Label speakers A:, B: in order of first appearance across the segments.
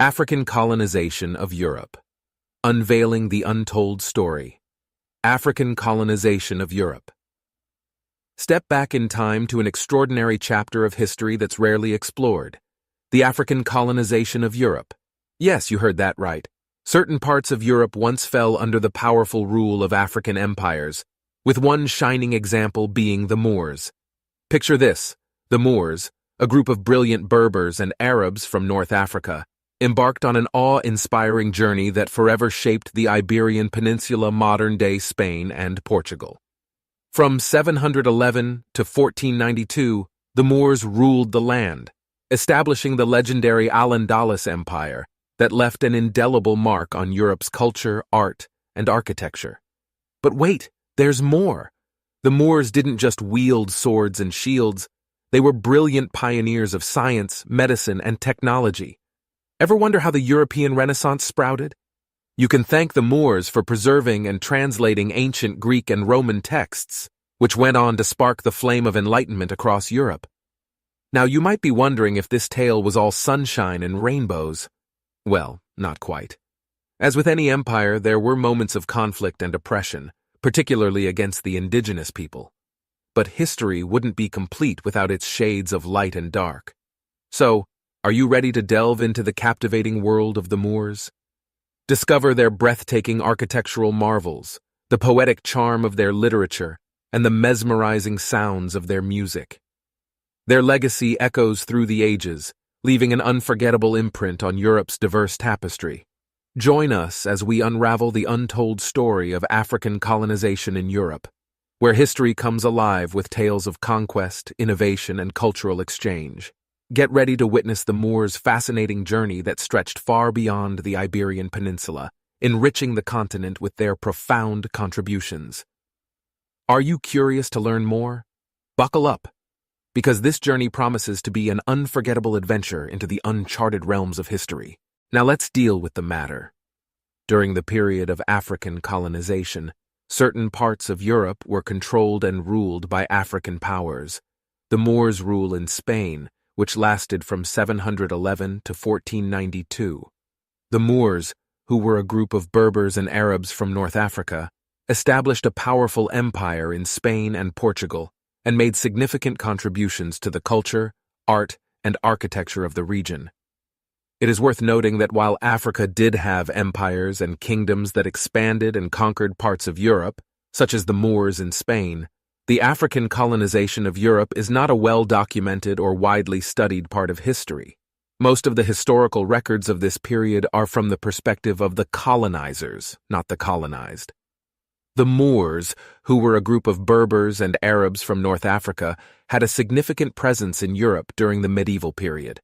A: African colonization of Europe. Unveiling the untold story. African colonization of Europe. Step back in time to an extraordinary chapter of history that's rarely explored. The African colonization of Europe. Yes, you heard that right. Certain parts of Europe once fell under the powerful rule of African empires, with one shining example being the Moors. Picture this: the Moors, a group of brilliant Berbers and Arabs from North Africa, embarked on an awe-inspiring journey that forever shaped the Iberian Peninsula, modern-day Spain and Portugal. From 711 to 1492, the Moors ruled the land, establishing the legendary Al-Andalus Empire that left an indelible mark on Europe's culture, art, and architecture. But wait, there's more. The Moors didn't just wield swords and shields, they were brilliant pioneers of science, medicine, and technology. Ever wonder how the European Renaissance sprouted? You can thank the Moors for preserving and translating ancient Greek and Roman texts, which went on to spark the flame of enlightenment across Europe. Now, you might be wondering if this tale was all sunshine and rainbows. Well, not quite. As with any empire, there were moments of conflict and oppression, particularly against the indigenous people. But history wouldn't be complete without its shades of light and dark. So, are you ready to delve into the captivating world of the Moors? Discover their breathtaking architectural marvels, the poetic charm of their literature, and the mesmerizing sounds of their music. Their legacy echoes through the ages, leaving an unforgettable imprint on Europe's diverse tapestry. Join us as we unravel the untold story of African colonization in Europe, where history comes alive with tales of conquest, innovation, and cultural exchange. Get ready to witness the Moors' fascinating journey that stretched far beyond the Iberian Peninsula, enriching the continent with their profound contributions. Are you curious to learn more? Buckle up, because this journey promises to be an unforgettable adventure into the uncharted realms of history. Now let's deal with the matter. During the period of African colonization, certain parts of Europe were controlled and ruled by African powers. The Moors' rule in Spain, which lasted from 711 to 1492. The Moors, who were a group of Berbers and Arabs from North Africa, established a powerful empire in Spain and Portugal and made significant contributions to the culture, art, and architecture of the region. It is worth noting that while Africa did have empires and kingdoms that expanded and conquered parts of Europe, such as the Moors in Spain, the African colonization of Europe is not a well-documented or widely studied part of history. Most of the historical records of this period are from the perspective of the colonizers, not the colonized. The Moors, who were a group of Berbers and Arabs from North Africa, had a significant presence in Europe during the medieval period.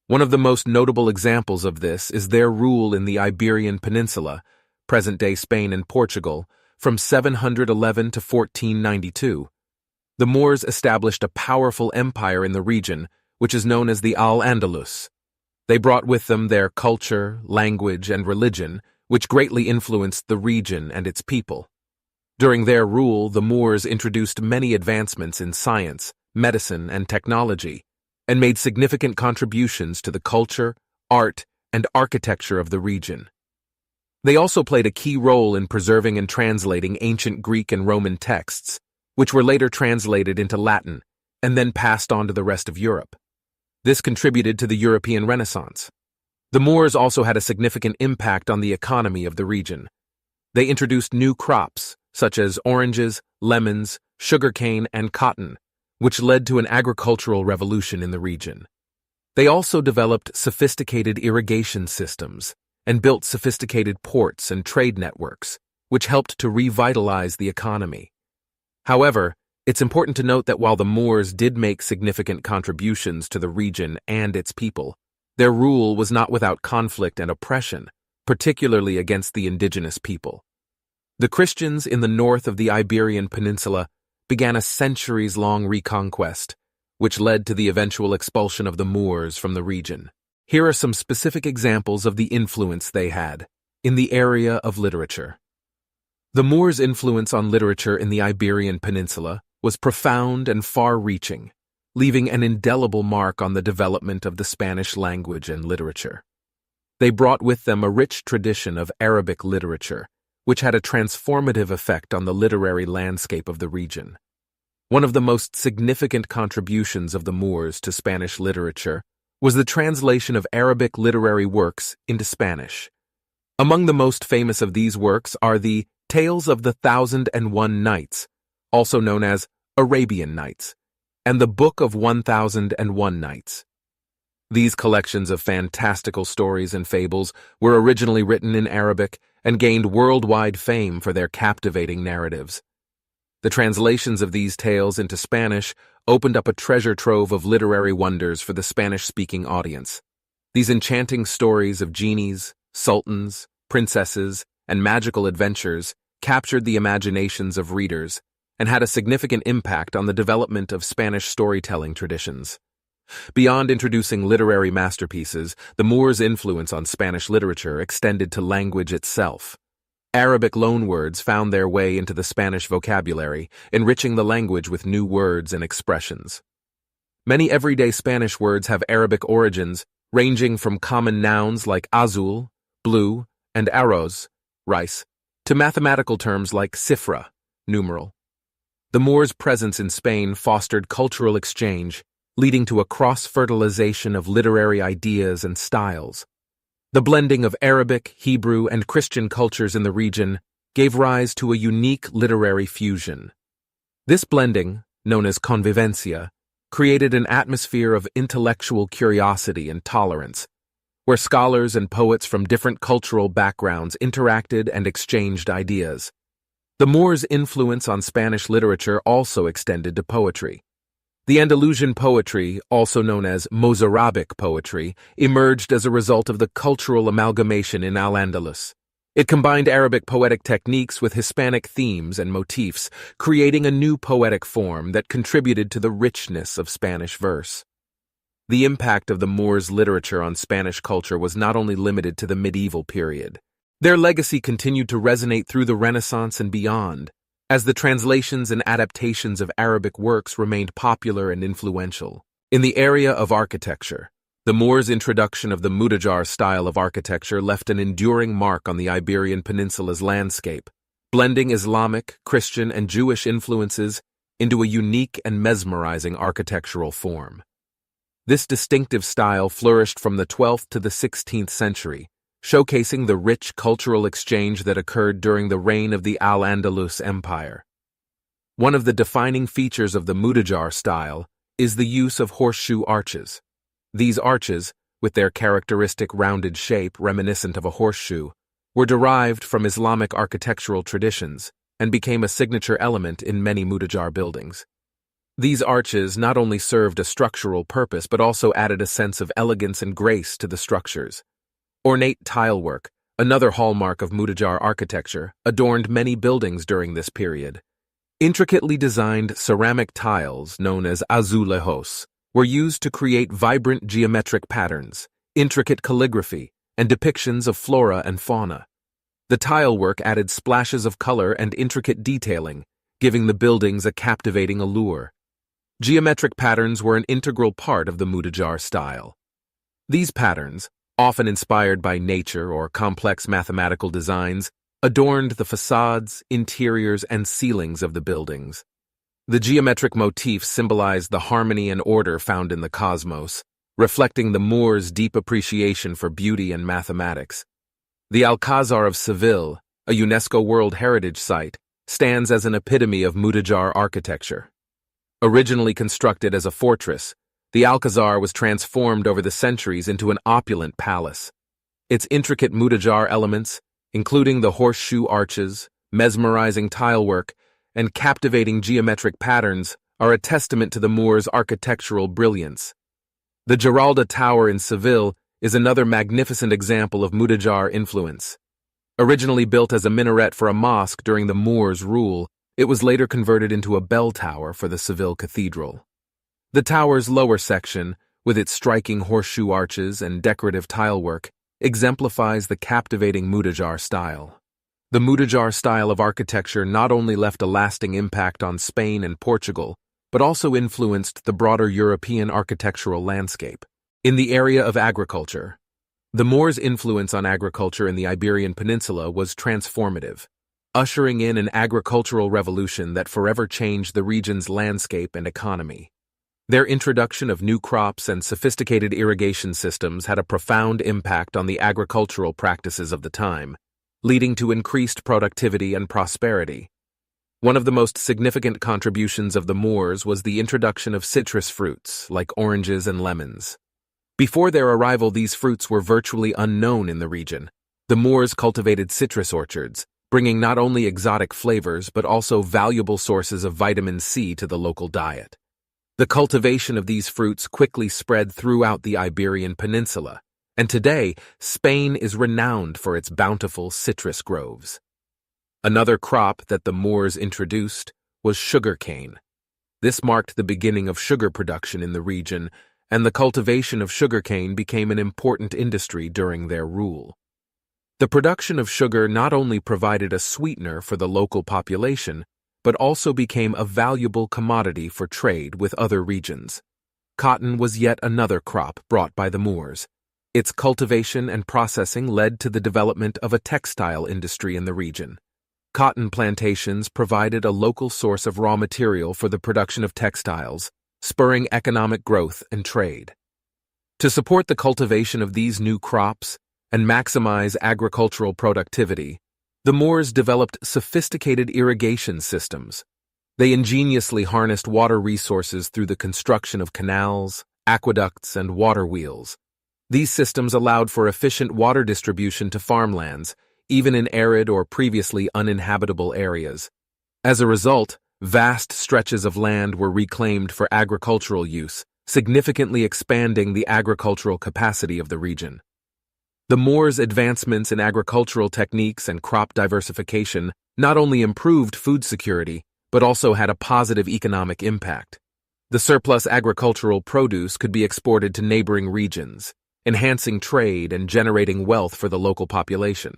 A: One of the most notable examples of this is their rule in the Iberian Peninsula, present-day Spain and Portugal, from 711 to 1492. The Moors established a powerful empire in the region, which is known as the Al-Andalus. They brought with them their culture, language, and religion, which greatly influenced the region and its people. During their rule, the Moors introduced many advancements in science, medicine, and technology, and made significant contributions to the culture, art, and architecture of the region. They also played a key role in preserving and translating ancient Greek and Roman texts, which were later translated into Latin and then passed on to the rest of Europe. This contributed to the European Renaissance. The Moors also had a significant impact on the economy of the region. They introduced new crops, such as oranges, lemons, sugarcane, and cotton, which led to an agricultural revolution in the region. They also developed sophisticated irrigation systems and built sophisticated ports and trade networks, which helped to revitalize the economy. However, it's important to note that while the Moors did make significant contributions to the region and its people, their rule was not without conflict and oppression, particularly against the indigenous people. The Christians in the north of the Iberian Peninsula began a centuries-long reconquest, which led to the eventual expulsion of the Moors from the region. Here are some specific examples of the influence they had in the area of literature. The Moors' influence on literature in the Iberian Peninsula was profound and far-reaching, leaving an indelible mark on the development of the Spanish language and literature. They brought with them a rich tradition of Arabic literature, which had a transformative effect on the literary landscape of the region. One of the most significant contributions of the Moors to Spanish literature was the translation of Arabic literary works into Spanish. Among the most famous of these works are the Tales of the 1001 Nights, also known as Arabian Nights, and the Book of 1001 Nights. These collections of fantastical stories and fables were originally written in Arabic and gained worldwide fame for their captivating narratives. The translations of these tales into Spanish opened up a treasure trove of literary wonders for the Spanish-speaking audience. These enchanting stories of genies, sultans, princesses, and magical adventures captured the imaginations of readers and had a significant impact on the development of Spanish storytelling traditions. Beyond introducing literary masterpieces, the Moors' influence on Spanish literature extended to language itself. Arabic loanwords found their way into the Spanish vocabulary, enriching the language with new words and expressions. Many everyday Spanish words have Arabic origins, ranging from common nouns like azul, blue, and arroz, rice, to mathematical terms like cifra, numeral. The Moors' presence in Spain fostered cultural exchange, leading to a cross-fertilization of literary ideas and styles. The blending of Arabic, Hebrew, and Christian cultures in the region gave rise to a unique literary fusion. This blending, known as convivencia, created an atmosphere of intellectual curiosity and tolerance, where scholars and poets from different cultural backgrounds interacted and exchanged ideas. The Moors' influence on Spanish literature also extended to poetry. The Andalusian poetry, also known as Mozarabic poetry, emerged as a result of the cultural amalgamation in Al-Andalus. It combined Arabic poetic techniques with Hispanic themes and motifs, creating a new poetic form that contributed to the richness of Spanish verse. The impact of the Moors' literature on Spanish culture was not only limited to the medieval period. Their legacy continued to resonate through the Renaissance and beyond, as the translations and adaptations of Arabic works remained popular and influential. In the area of architecture, the Moors' introduction of the Mudéjar style of architecture left an enduring mark on the Iberian Peninsula's landscape, blending Islamic, Christian, and Jewish influences into a unique and mesmerizing architectural form. This distinctive style flourished from the 12th to the 16th century, showcasing the rich cultural exchange that occurred during the reign of the Al-Andalus Empire. One of the defining features of the Mudéjar style is the use of horseshoe arches. These arches, with their characteristic rounded shape reminiscent of a horseshoe, were derived from Islamic architectural traditions and became a signature element in many Mudéjar buildings. These arches not only served a structural purpose but also added a sense of elegance and grace to the structures. Ornate tilework, another hallmark of Mudéjar architecture, adorned many buildings during this period. Intricately designed ceramic tiles, known as azulejos, were used to create vibrant geometric patterns, intricate calligraphy, and depictions of flora and fauna. The tilework added splashes of color and intricate detailing, giving the buildings a captivating allure. Geometric patterns were an integral part of the Mudéjar style. These patterns, often inspired by nature or complex mathematical designs, adorned the facades, interiors, and ceilings of the buildings. The geometric motifs symbolized the harmony and order found in the cosmos, reflecting the Moors' deep appreciation for beauty and mathematics. The Alcázar of Seville, a UNESCO World Heritage Site, stands as an epitome of Mudéjar architecture. Originally constructed as a fortress, the Alcázar was transformed over the centuries into an opulent palace. Its intricate Mudéjar elements, including the horseshoe arches, mesmerizing tilework, and captivating geometric patterns, are a testament to the Moors' architectural brilliance. The Giralda Tower in Seville is another magnificent example of Mudéjar influence. Originally built as a minaret for a mosque during the Moors' rule, it was later converted into a bell tower for the Seville Cathedral. The tower's lower section, with its striking horseshoe arches and decorative tilework, exemplifies the captivating Mudéjar style. The Mudéjar style of architecture not only left a lasting impact on Spain and Portugal, but also influenced the broader European architectural landscape. In the area of agriculture, The Moors' influence on agriculture in the Iberian Peninsula was transformative, ushering in an agricultural revolution that forever changed the region's landscape and economy. Their introduction of new crops and sophisticated irrigation systems had a profound impact on the agricultural practices of the time, leading to increased productivity and prosperity. One of the most significant contributions of the Moors was the introduction of citrus fruits, like oranges and lemons. Before their arrival, these fruits were virtually unknown in the region. The Moors cultivated citrus orchards, bringing not only exotic flavors but also valuable sources of vitamin C to the local diet. The cultivation of these fruits quickly spread throughout the Iberian Peninsula, and today, Spain is renowned for its bountiful citrus groves. Another crop that the Moors introduced was sugarcane. This marked the beginning of sugar production in the region, and the cultivation of sugarcane became an important industry during their rule. The production of sugar not only provided a sweetener for the local population, but also became a valuable commodity for trade with other regions. Cotton was yet another crop brought by the Moors. Its cultivation and processing led to the development of a textile industry in the region. Cotton plantations provided a local source of raw material for the production of textiles, spurring economic growth and trade. To support the cultivation of these new crops and maximize agricultural productivity, the Moors developed sophisticated irrigation systems. They ingeniously harnessed water resources through the construction of canals, aqueducts, and water wheels. These systems allowed for efficient water distribution to farmlands, even in arid or previously uninhabitable areas. As a result, vast stretches of land were reclaimed for agricultural use, significantly expanding the agricultural capacity of the region. The Moors' advancements in agricultural techniques and crop diversification not only improved food security, but also had a positive economic impact. The surplus agricultural produce could be exported to neighboring regions, enhancing trade and generating wealth for the local population.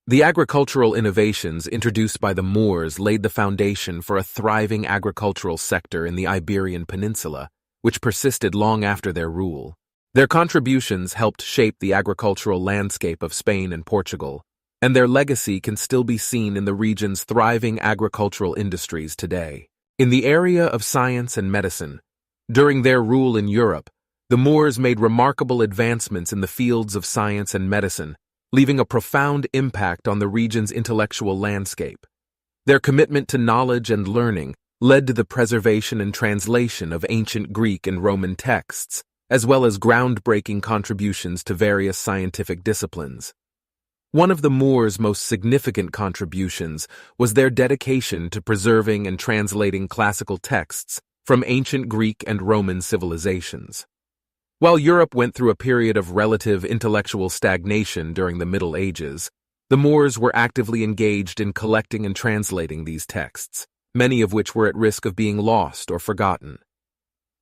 A: The agricultural innovations introduced by the Moors laid the foundation for a thriving agricultural sector in the Iberian Peninsula, which persisted long after their rule. Their contributions helped shape the agricultural landscape of Spain and Portugal, and their legacy can still be seen in the region's thriving agricultural industries today. In the area of science and medicine, during their rule in Europe, the Moors made remarkable advancements in the fields of science and medicine, leaving a profound impact on the region's intellectual landscape. Their commitment to knowledge and learning led to the preservation and translation of ancient Greek and Roman texts, as well as groundbreaking contributions to various scientific disciplines. One of the Moors' most significant contributions was their dedication to preserving and translating classical texts from ancient Greek and Roman civilizations. While Europe went through a period of relative intellectual stagnation during the Middle Ages, the Moors were actively engaged in collecting and translating these texts, many of which were at risk of being lost or forgotten.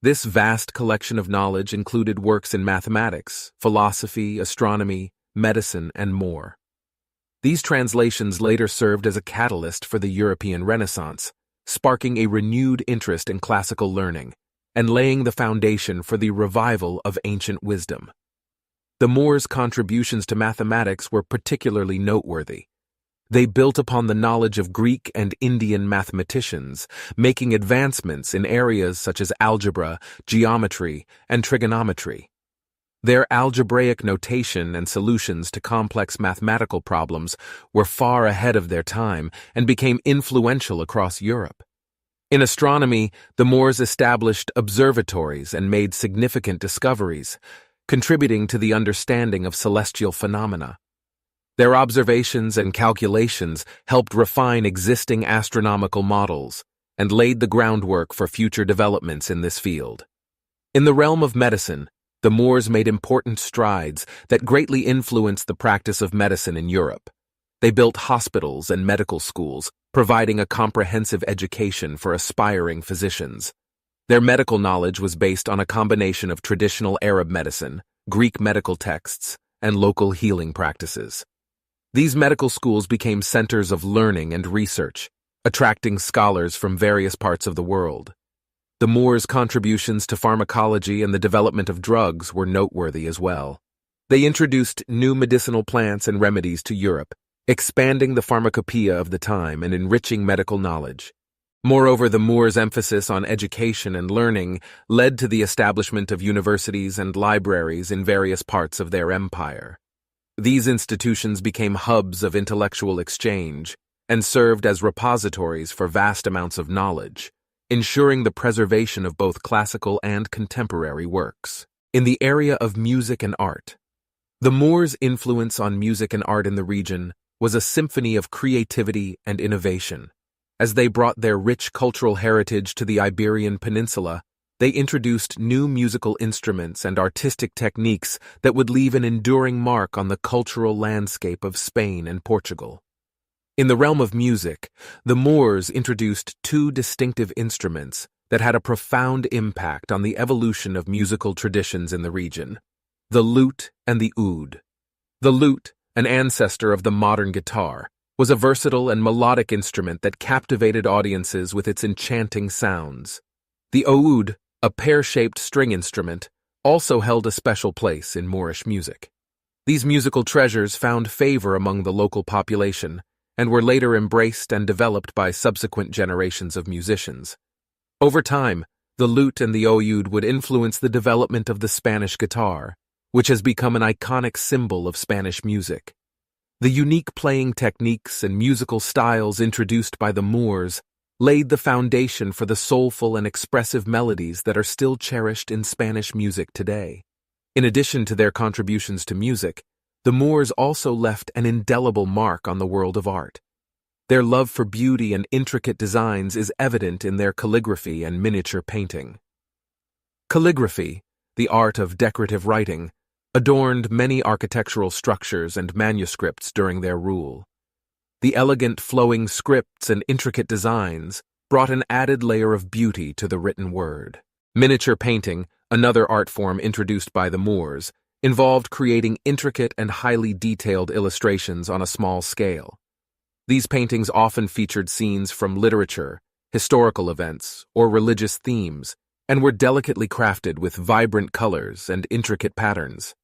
A: This vast collection of knowledge included works in mathematics, philosophy, astronomy, medicine, and more. These translations later served as a catalyst for the European Renaissance, sparking a renewed interest in classical learning and laying the foundation for the revival of ancient wisdom. The Moors' contributions to mathematics were particularly noteworthy. They built upon the knowledge of Greek and Indian mathematicians, making advancements in areas such as algebra, geometry, and trigonometry. Their algebraic notation and solutions to complex mathematical problems were far ahead of their time and became influential across Europe. In astronomy, the Moors established observatories and made significant discoveries, contributing to the understanding of celestial phenomena. Their observations and calculations helped refine existing astronomical models and laid the groundwork for future developments in this field. In the realm of medicine, the Moors made important strides that greatly influenced the practice of medicine in Europe. They built hospitals and medical schools, providing a comprehensive education for aspiring physicians. Their medical knowledge was based on a combination of traditional Arab medicine, Greek medical texts, and local healing practices. These medical schools became centers of learning and research, attracting scholars from various parts of the world. The Moors' contributions to pharmacology and the development of drugs were noteworthy as well. They introduced new medicinal plants and remedies to Europe, expanding the pharmacopoeia of the time and enriching medical knowledge. Moreover, the Moors' emphasis on education and learning led to the establishment of universities and libraries in various parts of their empire. These institutions became hubs of intellectual exchange and served as repositories for vast amounts of knowledge, ensuring the preservation of both classical and contemporary works. In the area of music and art, the Moors' influence on music and art in the region was a symphony of creativity and innovation. As they brought their rich cultural heritage to the Iberian Peninsula, they introduced new musical instruments and artistic techniques that would leave an enduring mark on the cultural landscape of Spain and Portugal. In the realm of music, the Moors introduced two distinctive instruments that had a profound impact on the evolution of musical traditions in the region: the lute and the oud. The lute, an ancestor of the modern guitar, was a versatile and melodic instrument that captivated audiences with its enchanting sounds. The oud, a pear-shaped string instrument, also held a special place in Moorish music. These musical treasures found favor among the local population and were later embraced and developed by subsequent generations of musicians. Over time, the lute and the oud would influence the development of the Spanish guitar, which has become an iconic symbol of Spanish music. The unique playing techniques and musical styles introduced by the Moors laid the foundation for the soulful and expressive melodies that are still cherished in Spanish music today. In addition to their contributions to music, the Moors also left an indelible mark on the world of art. Their love for beauty and intricate designs is evident in their calligraphy and miniature painting. Calligraphy, the art of decorative writing, adorned many architectural structures and manuscripts during their rule. The elegant flowing scripts and intricate designs brought an added layer of beauty to the written word. Miniature painting, another art form introduced by the Moors, involved creating intricate and highly detailed illustrations on a small scale. These paintings often featured scenes from literature, historical events, or religious themes, and were delicately crafted with vibrant colors and intricate patterns.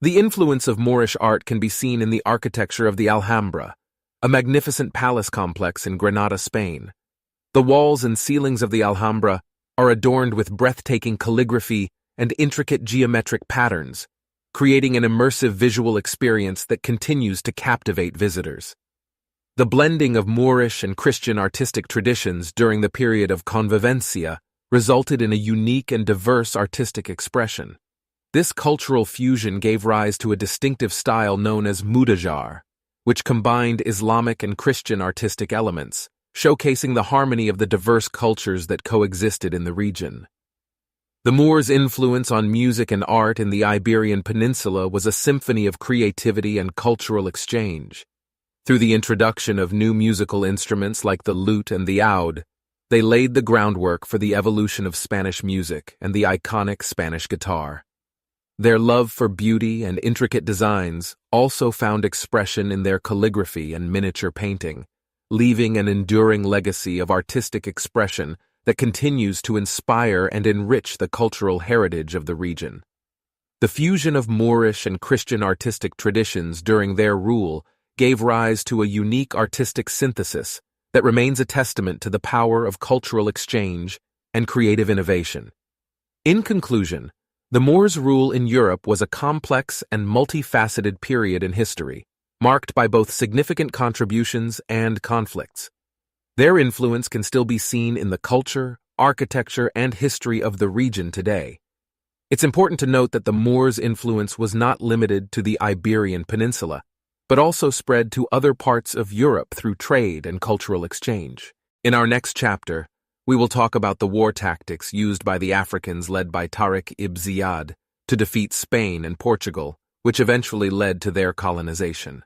A: The influence of Moorish art can be seen in the architecture of the Alhambra, a magnificent palace complex in Granada, Spain. The walls and ceilings of the Alhambra are adorned with breathtaking calligraphy and intricate geometric patterns, creating an immersive visual experience that continues to captivate visitors. The blending of Moorish and Christian artistic traditions during the period of convivencia resulted in a unique and diverse artistic expression. This cultural fusion gave rise to a distinctive style known as mudajar, which combined Islamic and Christian artistic elements, showcasing the harmony of the diverse cultures that coexisted in the region. The Moors' influence on music and art in the Iberian Peninsula was a symphony of creativity and cultural exchange. Through the introduction of new musical instruments like the lute and the oud, they laid the groundwork for the evolution of Spanish music and the iconic Spanish guitar. Their love for beauty and intricate designs also found expression in their calligraphy and miniature painting, leaving an enduring legacy of artistic expression that continues to inspire and enrich the cultural heritage of the region. The fusion of Moorish and Christian artistic traditions during their rule gave rise to a unique artistic synthesis that remains a testament to the power of cultural exchange and creative innovation. In conclusion, the Moors' rule in Europe was a complex and multifaceted period in history, marked by both significant contributions and conflicts. Their influence can still be seen in the culture, architecture, and history of the region today. It's important to note that the Moors' influence was not limited to the Iberian Peninsula, but also spread to other parts of Europe through trade and cultural exchange. In our next chapter, we will talk about the war tactics used by the Africans led by Tariq ibn Ziyad to defeat Spain and Portugal, which eventually led to their colonization.